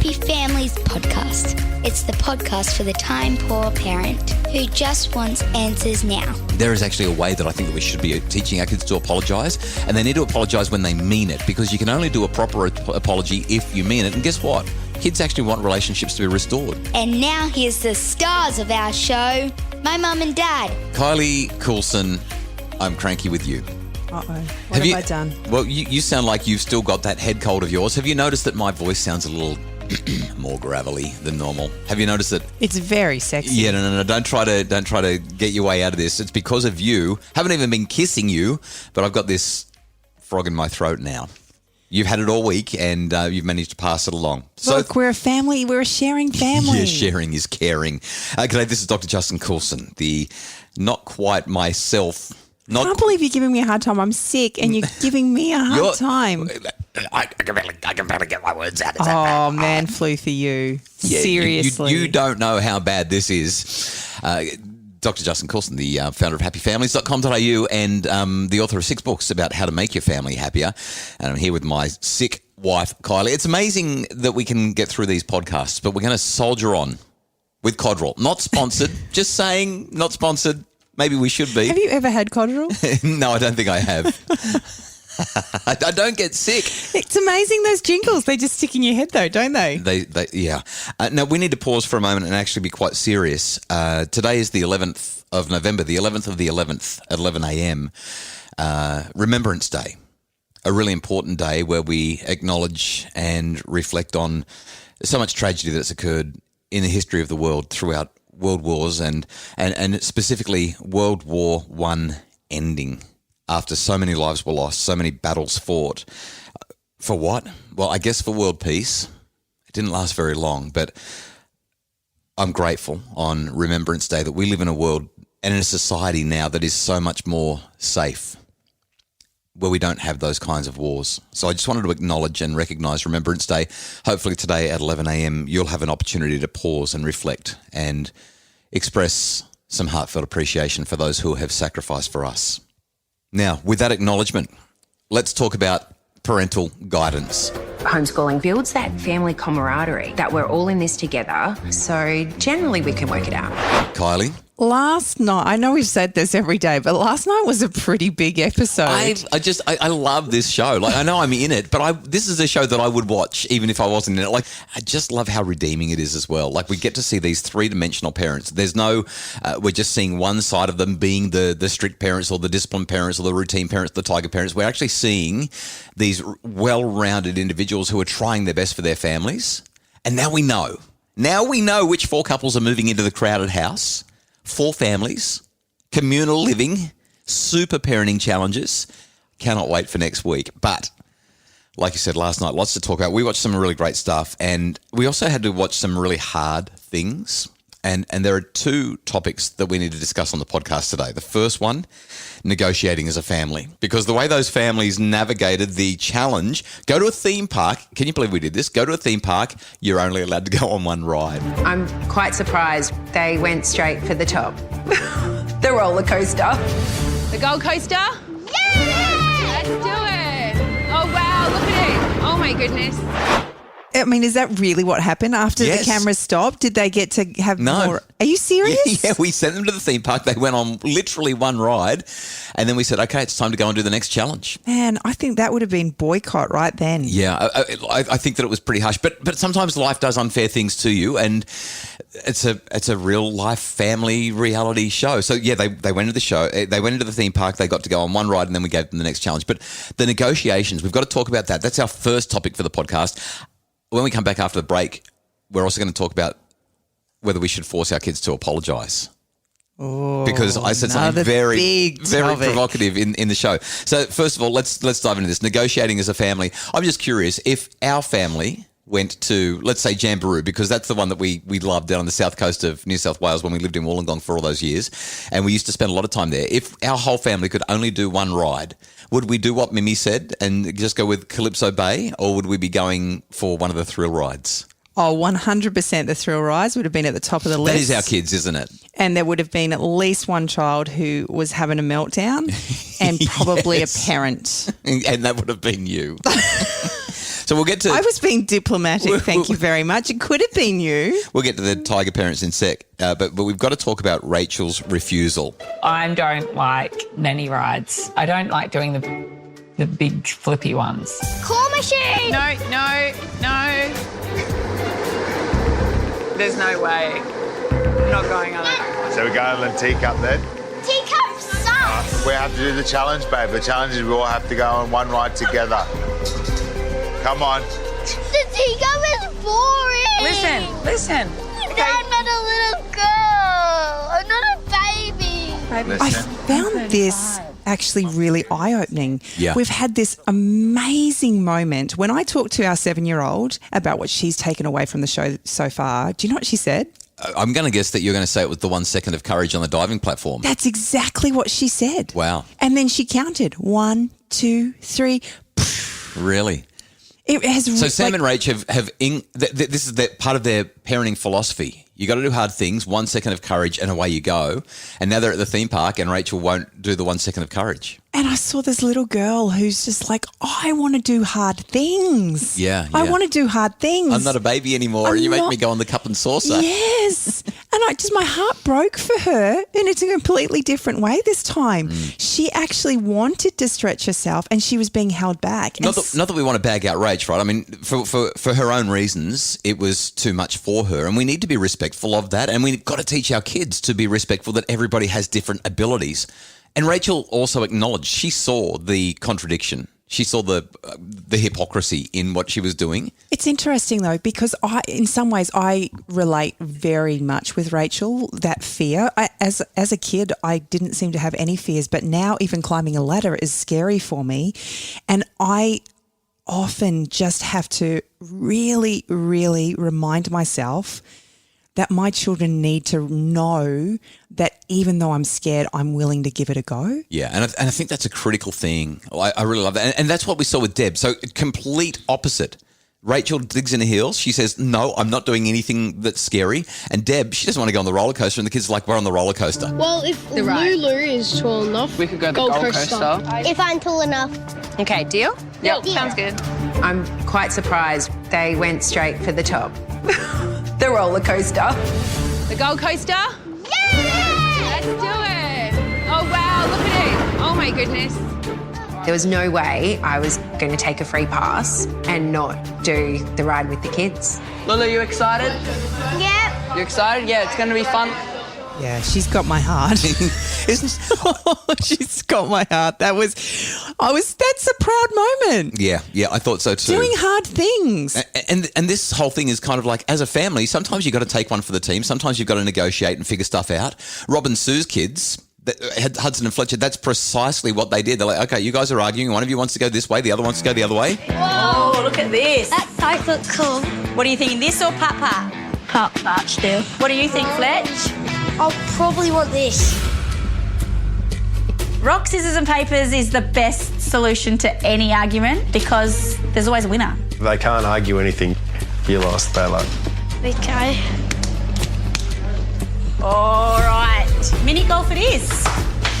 Happy Families podcast. It's the podcast for the time-poor parent who just wants answers now. There is actually a way that I think that we should be teaching our kids to apologise, and they need to apologise when they mean it, because you can only do a proper apology if you mean it. And guess what? Kids actually want relationships to be restored. And now here's the stars of our show, my mum and dad. Kylie Coulson, I'm cranky with you. What have I done? Well, you sound like you've still got that head cold of yours. Have you noticed that my voice sounds a little more gravelly than normal? Have you noticed that? It's very sexy. Yeah, no. Don't try to get your way out of this. It's because of you. Haven't even been kissing you, but I've got this frog in my throat now. You've had it all week, and you've managed to pass it along. Look, we're a family. We're a sharing family. Yeah, sharing is caring. G'day, this is Dr. Justin Coulson, the not quite myself. I can't believe you're giving me a hard time. I'm sick and you're giving me a hard time. I can barely get my words out. Oh, man flu for you. Yeah, seriously. You don't know how bad this is. Dr. Justin Coulson, the founder of happyfamilies.com.au and the author of 6 books about how to make your family happier. And I'm here with my sick wife, Kylie. It's amazing that we can get through these podcasts, but we're going to soldier on with Codral. Not sponsored, just saying, not sponsored. Maybe we should be. Have you ever had Codral? No, I don't think I have. I don't get sick. It's amazing, those jingles. They just stick in your head though, don't they? Yeah. Now, we need to pause for a moment and actually be quite serious. Today is the 11th of November, the 11th of the 11th at 11 a.m. Remembrance Day, a really important day where we acknowledge and reflect on so much tragedy that's occurred in the history of the world throughout world wars and specifically World War I ending after so many lives were lost, so many battles fought. For what? Well, I guess for world peace. It didn't last very long, but I'm grateful on Remembrance Day that we live in a world and in a society now that is so much more safe, where we don't have those kinds of wars. So I just wanted to acknowledge and recognise Remembrance Day. Hopefully today at 11 a.m. you'll have an opportunity to pause and reflect and express some heartfelt appreciation for those who have sacrificed for us. Now, with that acknowledgement, let's talk about parental guidance. Homeschooling builds that family camaraderie, that we're all in this together, so generally we can work it out. Kylie? Last night, I know we've said this every day, but last night was a pretty big episode. I love this show. Like, I know I'm in it, but this is a show that I would watch even if I wasn't in it. Like, I just love how redeeming it is as well. Like, we get to see these three-dimensional parents. There's no, we're just seeing one side of them being the strict parents or the disciplined parents or the routine parents, the tiger parents. We're actually seeing these well-rounded individuals who are trying their best for their families. And now we know. Now we know which 4 couples are moving into the crowded house. 4 families, communal living, super parenting challenges. Cannot wait for next week. But like you said last night, lots to talk about. We watched some really great stuff, and we also had to watch some really hard things. And there are 2 topics that we need to discuss on the podcast today. The first one, negotiating as a family, because the way those families navigated the challenge, go to a theme park. Can you believe we did this? Go to a theme park. You're only allowed to go on one ride. I'm quite surprised they went straight for the top. The roller coaster. The Gold Coaster? Yeah! Let's do it. Oh, wow, look at it. Oh, my goodness. I mean, is that really what happened after Yes. the cameras stopped? Did they get to have No. more? Are you serious? Yeah, we sent them to the theme park. They went on literally one ride, and then we said, okay, it's time to go and do the next challenge. Man, I think that would have been boycott right then. Yeah, I think that it was pretty harsh, but sometimes life does unfair things to you, and it's a real life family reality show. So yeah, they went to the show, they went into the theme park, they got to go on one ride, and then we gave them the next challenge. But the negotiations, we've got to talk about that. That's our first topic for the podcast. When we come back after the break, we're also going to talk about whether we should force our kids to apologise. Oh, because I said something very topic. provocative in the show. So first of all, let's dive into this. Negotiating as a family. I'm just curious, if our family went to, let's say, Jamboree, because that's the one that we loved down on the south coast of New South Wales when we lived in Wollongong for all those years, and we used to spend a lot of time there. If our whole family could only do one ride, would we do what Mimi said and just go with Calypso Bay, or would we be going for one of the thrill rides? Oh, 100% the thrill rides would have been at the top of the list. That is our kids, isn't it? And there would have been at least one child who was having a meltdown and probably Yes. a parent. And that would have been you. So we'll get to... I was being diplomatic, thank you very much. It could have been you. We'll get to the tiger parents in sec, but we've got to talk about Rachel's refusal. I don't like nanny rides. I don't like doing the big flippy ones. Claw machine! No. There's no way. I'm not going on it. So we're going on the teacup then? Teacup sucks! We have to do the challenge, babe. The challenge is we all have to go on one ride together. Come on. The teacup is boring! Listen. No, I'm not a little girl. I'm not a baby. I Listen. found this actually really eye-opening. Yeah. We've had this amazing moment. When I talked to our 7-year-old about what she's taken away from the show so far, do you know what she said? I'm going to guess that you're going to say it was the 1 second of courage on the diving platform. That's exactly what she said. Wow. And then she counted 1, 2, 3. Really? It has So Sam and Rach this is part of their parenting philosophy. You got to do hard things, 1 second of courage, and away you go. And now they're at the theme park, and Rachel won't do the 1 second of courage. And I saw this little girl who's just like, I want to do hard things. Yeah. I want to do hard things. I'm not a baby anymore, and you make me go on the cup and saucer. Yes. And my heart broke for her in a completely different way this time. She actually wanted to stretch herself and she was being held back. Not that we want to bag out Rach, right? I mean, for her own reasons, it was too much for her, and we need to be respectful of that, and we've got to teach our kids to be respectful that everybody has different abilities. And Rachel also acknowledged she saw the contradiction. She saw the hypocrisy in what she was doing. It's interesting though, because in some ways I relate very much with Rachel, that fear. As a kid, I didn't seem to have any fears, but now even climbing a ladder is scary for me. And I often just have to really, really remind myself that my children need to know that even though I'm scared, I'm willing to give it a go. Yeah, and I think that's a critical thing. I really love that. And that's what we saw with Deb. So complete opposite. Rachel digs in her heels. She says, no, I'm not doing anything that's scary. And Deb, she doesn't want to go on the roller coaster. And the kids are like, we're on the roller coaster. Well, if Lulu is tall enough, We could go to the Gold Coaster. If I'm tall enough. Okay, deal? Yep, Yeah. sounds good. I'm quite surprised they went straight for the top. The roller coaster. The Gold Coaster? Yeah! Let's do it. Oh, wow, look at it. Oh, my goodness. There was no way I was going to take a free pass and not do the ride with the kids. Lulu, you excited? Yep. You excited? Yeah, it's going to be fun. Yeah, she's got my heart. She's got my heart. That's a proud moment. Yeah, I thought so too. Doing hard things. And this whole thing is kind of like, as a family, sometimes you've got to take one for the team. Sometimes you've got to negotiate and figure stuff out. Rob and Sue's kids, Hudson and Fletcher, that's precisely what they did. They're like, okay, you guys are arguing. One of you wants to go this way. The other wants to go the other way. Oh, look at this. That boat looks cool. What are you thinking, this or Papa? Pop still. What do you think, Fletch? I'll probably want this. Rock, scissors and papers is the best solution to any argument because there's always a winner. They can't argue anything. You lost, they lost. Okay. All right, mini golf it is.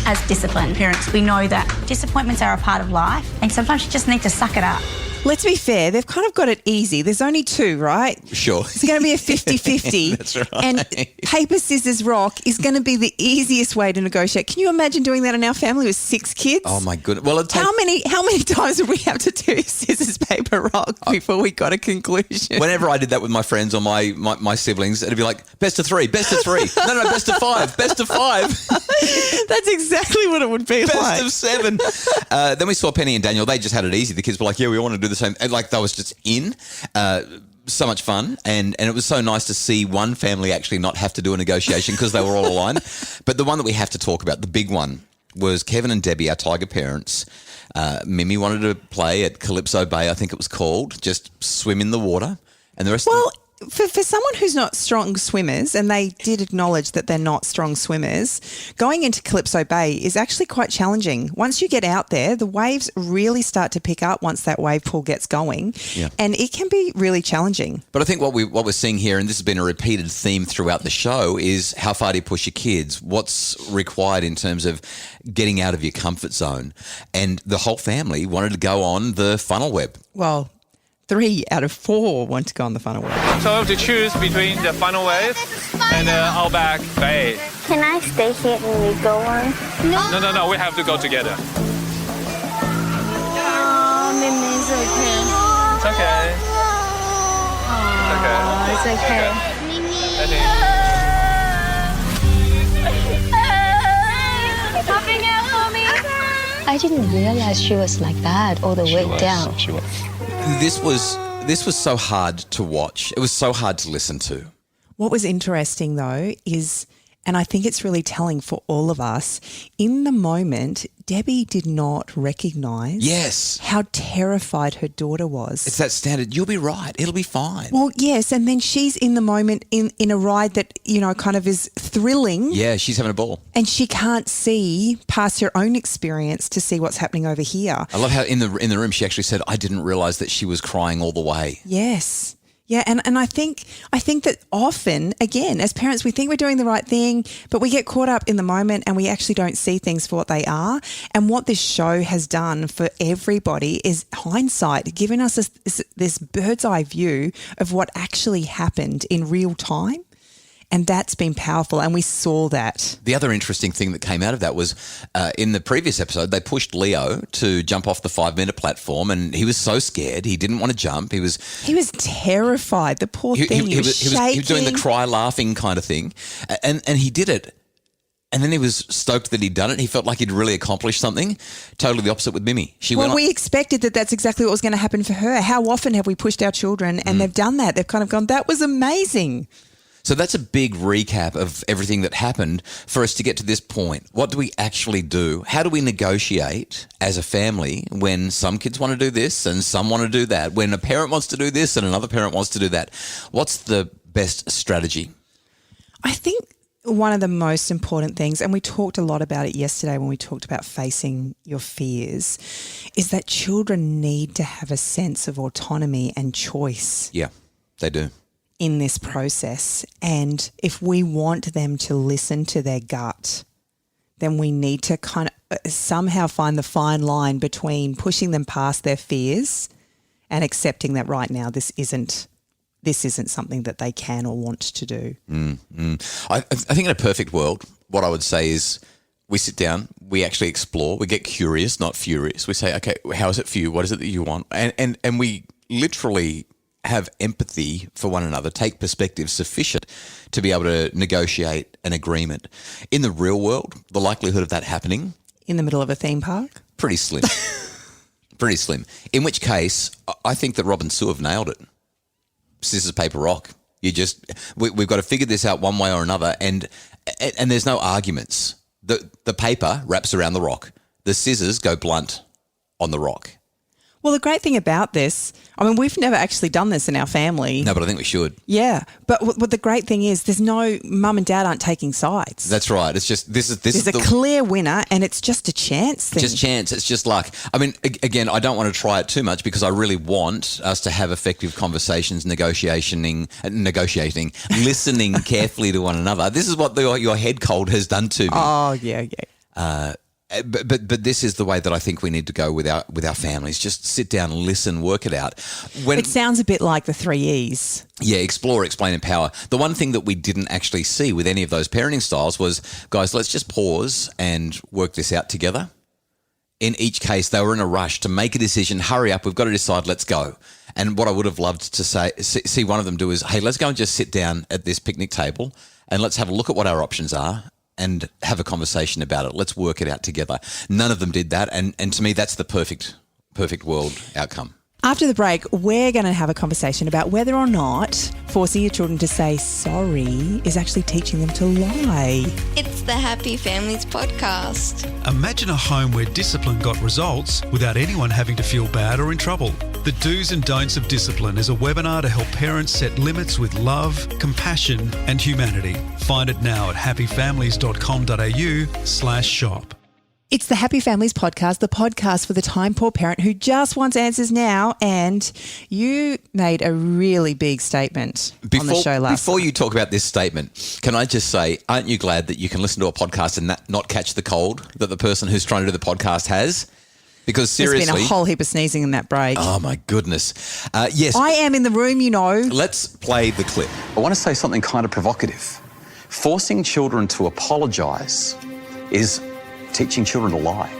As disciplined parents, we know that disappointments are a part of life and sometimes you just need to suck it up. Let's be fair, they've kind of got it easy. There's only two, right? Sure. It's going to be a 50-50. That's right. And paper, scissors, rock is going to be the easiest way to negotiate. Can you imagine doing that in our family with 6 kids? Oh, my goodness. Well, How many times would we have to do scissors, paper, rock before we got a conclusion? whenever I did that with my friends or my siblings, it'd be like, best of 3, best of 3. No, best of 5, best of 5. That's exactly what it would be Best like. of 7. Then we saw Penny and Daniel. They just had it easy. The kids were like, yeah, we want to do the same. And like, that was just in. So much fun. And it was so nice to see one family actually not have to do a negotiation because they were all aligned. But the one that we have to talk about, the big one, was Kevin and Debbie, our tiger parents. Mimi wanted to play at Calypso Bay, I think it was called, just swim in the water. And the rest of them, For someone who's not strong swimmers, and they did acknowledge that they're not strong swimmers, going into Calypso Bay is actually quite challenging. Once you get out there, the waves really start to pick up once that wave pool gets going, and it can be really challenging. But I think what we're seeing here, and this has been a repeated theme throughout the show, is how far do you push your kids? What's required in terms of getting out of your comfort zone? And the whole family wanted to go on the funnel web. Well, 3 out of 4 want to go on the funnel wave. So I have to choose between the funnel wave and the Outback Bay. Can I stay here and we go on? No, we have to go together. Oh, Mimi's okay. It's okay. It's okay. Popping out for me. I didn't realize she was like that all the way down. She was. This was so hard to watch. It was so hard to listen to. What was interesting though is, and I think it's really telling for all of us, in the moment, Debbie did not recognise how terrified her daughter was. It's that standard, you'll be right, it'll be fine. Well, yes, and then she's in the moment in a ride that, you know, kind of is thrilling. Yeah, she's having a ball. And she can't see past her own experience to see what's happening over here. I love how in the room she actually said, I didn't realise that she was crying all the way. Yes. Yeah, and I think that often, again, as parents, we think we're doing the right thing, but we get caught up in the moment and we actually don't see things for what they are. And what this show has done for everybody is hindsight, giving us this bird's eye view of what actually happened in real time. And that's been powerful, and we saw that. The other interesting thing that came out of that was in the previous episode, they pushed Leo to jump off the 5-meter platform, and he was so scared. He didn't want to jump. He was terrified. The poor thing. He was shaking. He was doing the cry laughing kind of thing, and he did it. And then he was stoked that he'd done it. He felt like he'd really accomplished something. Totally the opposite with Mimi. We expected that that's exactly what was going to happen for her. How often have we pushed our children and they've done that? They've kind of gone, that was amazing. So that's a big recap of everything that happened for us to get to this point. What do we actually do? How do we negotiate as a family when some kids want to do this and some want to do that? When a parent wants to do this and another parent wants to do that? What's the best strategy? I think one of the most important things, and we talked a lot about it yesterday when we talked about facing your fears, is that children need to have a sense of autonomy and choice. Yeah, they do. In this process. And if we want them to listen to their gut, then we need to kind of somehow find the fine line between pushing them past their fears and accepting that right now this isn't something that they can or want to do. I think in a perfect world, what I would say is we sit down, we actually explore, we get curious, not furious. We say, okay, how is it for you? What is it that you want? And we literally have empathy for one another, take perspective sufficient to be able to negotiate an agreement. In the real world, the likelihood of that happening... In the middle of a theme park? Pretty slim. Pretty slim. In which case, I think that Rob and Sue have nailed it. Scissors, paper, rock. We've got to figure this out one way or another, and there's no arguments. The paper wraps around the rock. The scissors go blunt on the rock. Well, the great thing about this, I mean, we've never actually done this in our family. No, but I think we should. Yeah. But what the great thing is, there's no mum and dad aren't taking sides. That's right. It's just, this There's is a clear winner, and it's just a chance thing. Just chance. It's just luck. I mean, again, I don't want to try it too much because I really want us to have effective conversations, negotiating, listening carefully to one another. This is what your head cold has done to me. Oh, yeah. But this is the way that I think we need to go with our families. Just sit down, listen, work it out. It sounds a bit like the 3 E's. Yeah, explore, explain, empower. The one thing that we didn't actually see with any of those parenting styles was, guys, let's just pause and work this out together. In each case, they were in a rush to make a decision. Hurry up, we've got to decide, let's go. And what I would have loved to see one of them do is, hey, let's go and just sit down at this picnic table and let's have a look at what our options are and have a conversation about it. Let's work it out together. None of them did that. And to me, that's the perfect world outcome. After the break, we're going to have a conversation about whether or not forcing your children to say sorry is actually teaching them to lie. It's the Happy Families podcast. Imagine a home where discipline got results without anyone having to feel bad or in trouble. The Do's and Don'ts of Discipline is a webinar to help parents set limits with love, compassion and humanity. Find it now at happyfamilies.com.au/shop. It's the Happy Families podcast, the podcast for the time-poor parent who just wants answers now. And you made a really big statement on the show last Before night. you talk about this statement, can I just say, aren't you glad that you can listen to a podcast and not catch the cold that the person who's trying to do the podcast has? Because seriously... There's been a whole heap of sneezing in that break. Oh, my goodness. Yes. I am in the room, you know. Let's play the clip. I want to say something kind of provocative. Forcing children to apologise is teaching children to lie.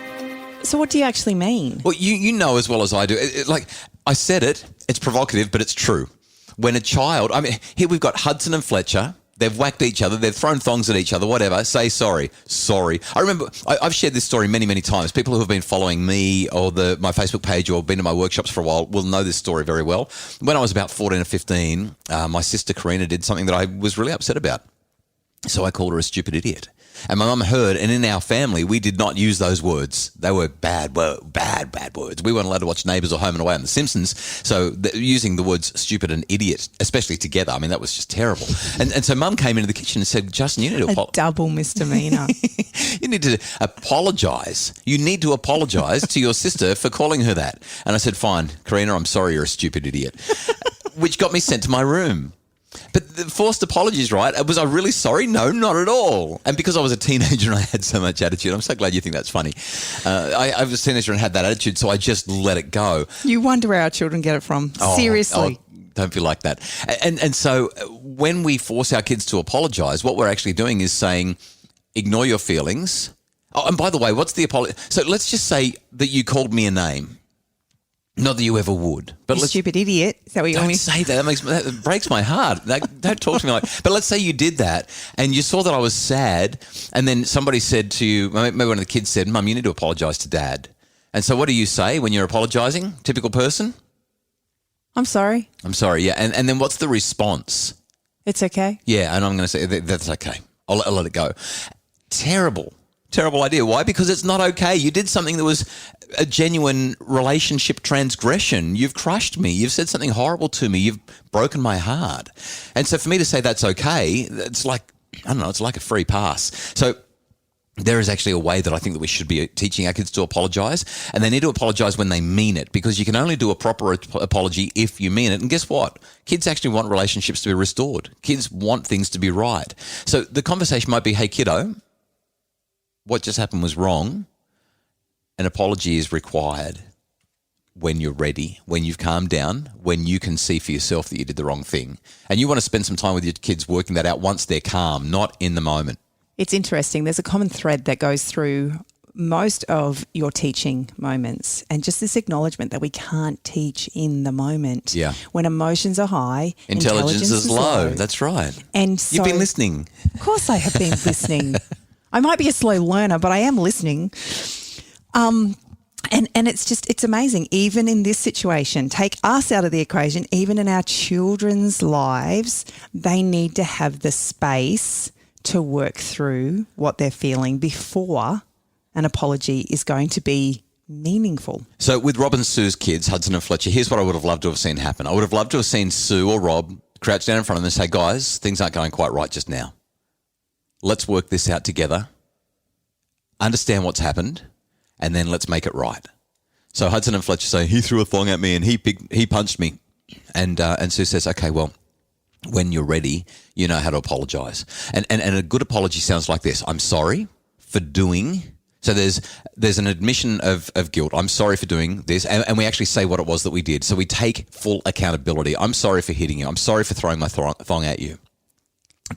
So what do you actually mean? Well, you know as well as I do. Like, I said it, it's provocative, but it's true. When a child... I mean, here we've got Hudson and Fletcher. They've whacked each other. They've thrown thongs at each other, whatever. Say sorry. Sorry. I remember I've shared this story many, many times. People who have been following me or my Facebook page or been to my workshops for a while will know this story very well. When I was about 14 or 15, my sister Karina did something that I was really upset about. So I called her a stupid idiot. And my mum heard, and in our family, we did not use those words. They were bad words. We weren't allowed to watch Neighbours or Home and Away on The Simpsons. So using the words stupid and idiot, especially together, I mean, that was just terrible. And so Mum came into the kitchen and said, Justin, you need to apologise. A double misdemeanour. You need to apologise. You need to apologise to your sister for calling her that. And I said, fine, Karina, I'm sorry you're a stupid idiot. Which got me sent to my room. But the forced apologies, right? Was I really sorry? No, not at all. And because I was a teenager and I had so much attitude, I'm so glad you think that's funny. I was a teenager and had that attitude, so I just let it go. You wonder where our children get it from. Seriously. Don't feel like that. And so when we force our kids to apologise, what we're actually doing is saying, ignore your feelings. Oh, and by the way, what's the apology? So let's just say that you called me a name. Not that you ever would. But you stupid idiot. Is that what you want me to say? That breaks my heart. Don't talk to me like... But let's say you did that and you saw that I was sad and then somebody said to you, maybe one of the kids said, Mum, you need to apologise to Dad. And so what do you say when you're apologising? Typical person? I'm sorry. I'm sorry, yeah. And then what's the response? It's okay. Yeah, and I'm going to say, that's okay. I'll let it go. Terrible idea. Why? Because it's not okay. You did something that was a genuine relationship transgression. You've crushed me. You've said something horrible to me. You've broken my heart. And so for me to say that's okay, it's like, I don't know, it's like a free pass. So there is actually a way that I think that we should be teaching our kids to apologise, and they need to apologise when they mean it, because you can only do a proper apology if you mean it. And guess what? Kids actually want relationships to be restored. Kids want things to be right. So the conversation might be, hey, kiddo, what just happened was wrong. An apology is required when you're ready, when you've calmed down, when you can see for yourself that you did the wrong thing. And you want to spend some time with your kids working that out once they're calm, not in the moment. It's interesting. There's a common thread that goes through most of your teaching moments, and just this acknowledgement that we can't teach in the moment. Yeah. When emotions are high, intelligence is low. That's right. And so, you've been listening. Of course I have been listening. I might be a slow learner, but I am listening. And it's amazing. Even in this situation, take us out of the equation, even in our children's lives, they need to have the space to work through what they're feeling before an apology is going to be meaningful. So with Rob and Sue's kids, Hudson and Fletcher, here's what I would have loved to have seen happen. I would have loved to have seen Sue or Rob crouch down in front of them and say, guys, things aren't going quite right just now. Let's work this out together, understand what's happened, and then let's make it right. So Hudson and Fletcher say, he threw a thong at me and he punched me. And Sue says, okay, well, when you're ready, you know how to apologise. And a good apology sounds like this. I'm sorry for doing. So there's an admission of guilt. I'm sorry for doing this. And we actually say what it was that we did. So we take full accountability. I'm sorry for hitting you. I'm sorry for throwing my thong at you.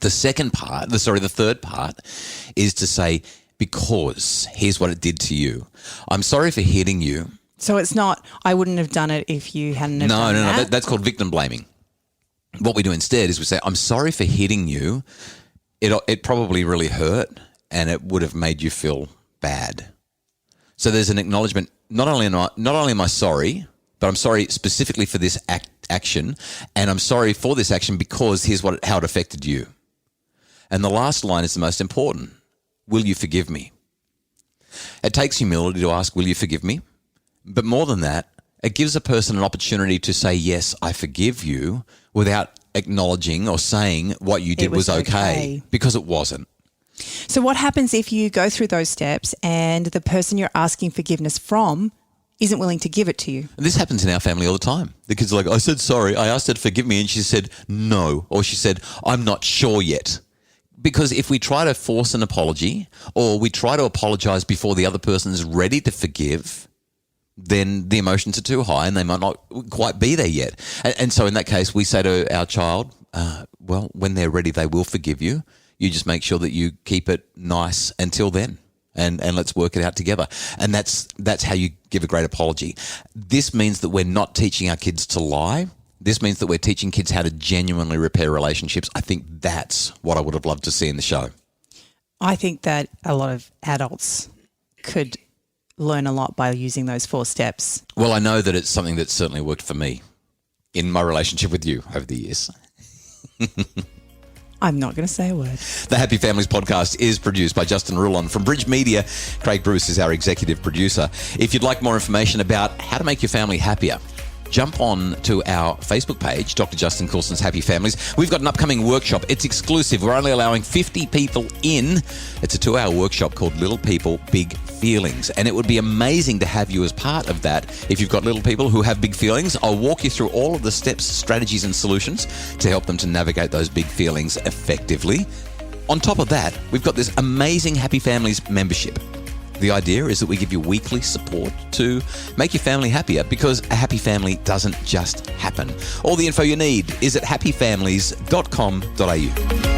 The third part is to say, because here's what it did to you. I'm sorry for hitting you. So it's not, I wouldn't have done it if you hadn't have done that? No. That's called victim blaming. What we do instead is we say, I'm sorry for hitting you. It probably really hurt and it would have made you feel bad. So there's an acknowledgement, not only am I sorry, but I'm sorry specifically for this action, and I'm sorry for this action because here's how it affected you. And the last line is the most important. Will you forgive me? It takes humility to ask, will you forgive me? But more than that, it gives a person an opportunity to say, yes, I forgive you, without acknowledging or saying what you did was okay, because it wasn't. So what happens if you go through those steps and the person you're asking forgiveness from isn't willing to give it to you? This happens in our family all the time. The kids are like, I said sorry, I asked her to forgive me, and she said no, or she said, I'm not sure yet. Because if we try to force an apology or we try to apologise before the other person is ready to forgive, then the emotions are too high and they might not quite be there yet. And so in that case, we say to our child, well, when they're ready, they will forgive you. You just make sure that you keep it nice until then. And let's work it out together. And that's how you give a great apology. This means that we're not teaching our kids to lie. This means that we're teaching kids how to genuinely repair relationships. I think that's what I would have loved to see in the show. I think that a lot of adults could learn a lot by using those 4 steps. Well, I know that it's something that certainly worked for me in my relationship with you over the years. I'm not going to say a word. The Happy Families podcast is produced by Justin Rulon from Bridge Media. Craig Bruce is our executive producer. If you'd like more information about how to make your family happier, jump on to our Facebook page, Dr. Justin Coulson's Happy Families. We've got an upcoming workshop. It's exclusive. We're only allowing 50 people in. It's a 2-hour workshop called Little People, Big Feelings. And it would be amazing to have you as part of that. If you've got little people who have big feelings, I'll walk you through all of the steps, strategies and solutions to help them to navigate those big feelings effectively. On top of that, we've got this amazing Happy Families membership. The idea is that we give you weekly support to make your family happier, because a happy family doesn't just happen. All the info you need is at happyfamilies.com.au.